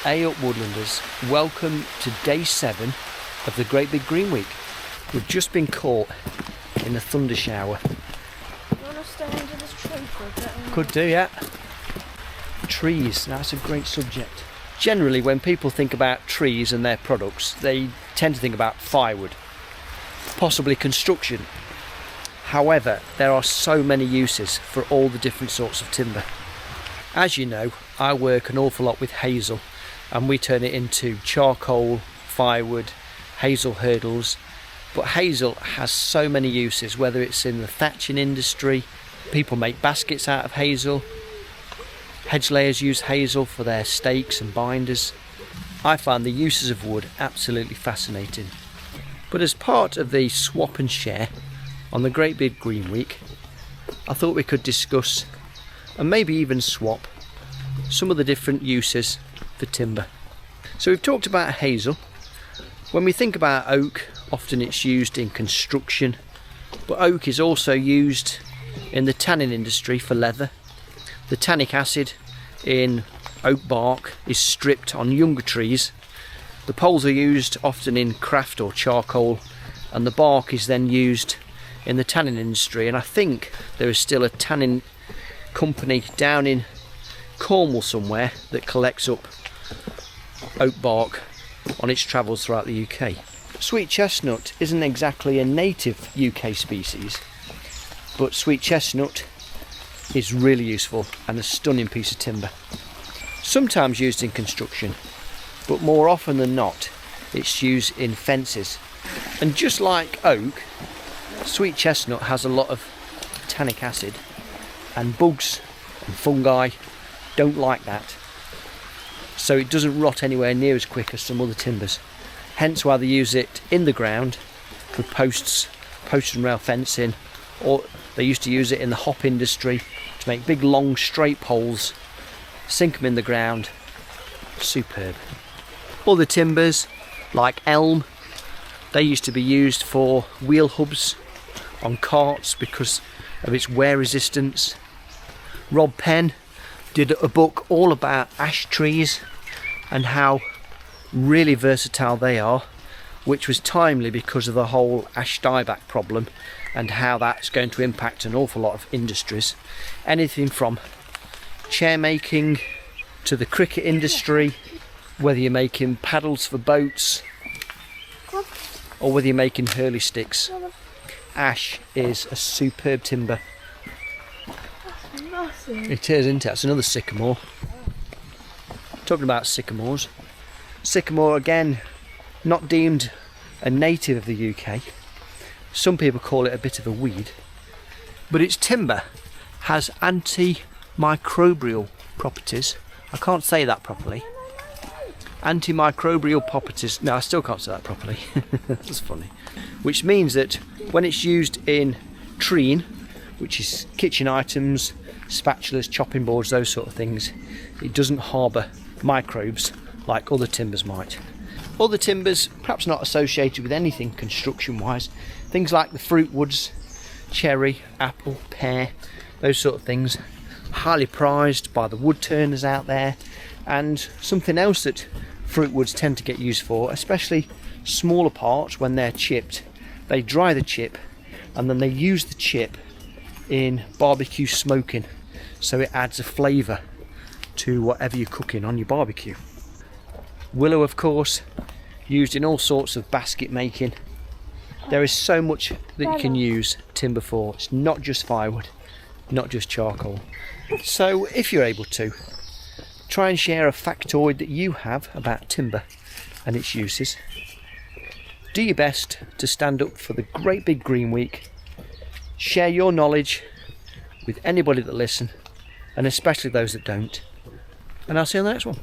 Ayupwoodlanders, welcome to day 7 of the Great Big Green Week. We've just been caught in a thunder shower. You want to stay under this tree for a bit? Could do, yeah. Trees, that's a great subject. Generally, when people think about trees and their products, they tend to think about firewood, possibly construction. However, there are so many uses for all the different sorts of timber. As you know, I work an awful lot with hazel, and we turn it into charcoal, firewood, hazel hurdles. But hazel has so many uses, whether it's in the thatching industry, people make baskets out of hazel, hedge layers use hazel for their stakes and binders. I find the uses of wood absolutely fascinating. But as part of the swap and share on the Great Big Green Week, I thought we could discuss and maybe even swap some of the different uses for timber. So we've talked about hazel. When we think about oak, often it's used in construction, but oak is also used in the tanning industry for leather. The tannic acid in oak bark is stripped on younger trees. The poles are used often in craft or charcoal, and the bark is then used in the tanning industry. And I think there is still a tanning company down in Cornwall somewhere that collects up oak bark on its travels throughout the UK. Sweet chestnut isn't exactly a native UK species, but sweet chestnut is really useful and a stunning piece of timber. Sometimes used in construction, but more often than not it's used in fences. And just like oak, sweet chestnut has a lot of tannic acid, and bugs and fungi don't like that, so it doesn't rot anywhere near as quick as some other timbers. Hence why they use it in the ground for post and rail fencing, or they used to use it in the hop industry to make big long straight poles, sink them in the ground. Superb. Other timbers like elm, they used to be used for wheel hubs on carts because of its wear resistance. Rob Penn did a book all about ash trees and how really versatile they are, which was timely because of the whole ash dieback problem and how that's going to impact an awful lot of industries. Anything from chair making to the cricket industry, whether you're making paddles for boats or whether you're making hurley sticks. Ash is a superb timber. It is, isn't it? That's another sycamore. Talking about sycamores. Sycamore, again, not deemed a native of the UK. Some people call it a bit of a weed. But its timber has antimicrobial properties. I can't say that properly. Antimicrobial properties. No, I still can't say that properly. That's funny. Which means that when it's used in treeing, which is kitchen items, spatulas, chopping boards, those sort of things, it doesn't harbour microbes like other timbers might. Other timbers, perhaps not associated with anything construction wise, things like the fruit woods, cherry, apple, pear, those sort of things, highly prized by the wood turners out there. And something else that fruit woods tend to get used for, especially smaller parts when they're chipped, they dry the chip and then they use the chip in barbecue smoking, so it adds a flavour to whatever you're cooking on your barbecue. Willow, of course, used in all sorts of basket making. There is so much that you can use timber for. It's not just firewood, not just charcoal. So if you're able to, try and share a factoid that you have about timber and its uses. Do your best to stand up for the Great Big Green Week. Share your knowledge with anybody that listen, and especially those that don't. And I'll see you on the next one.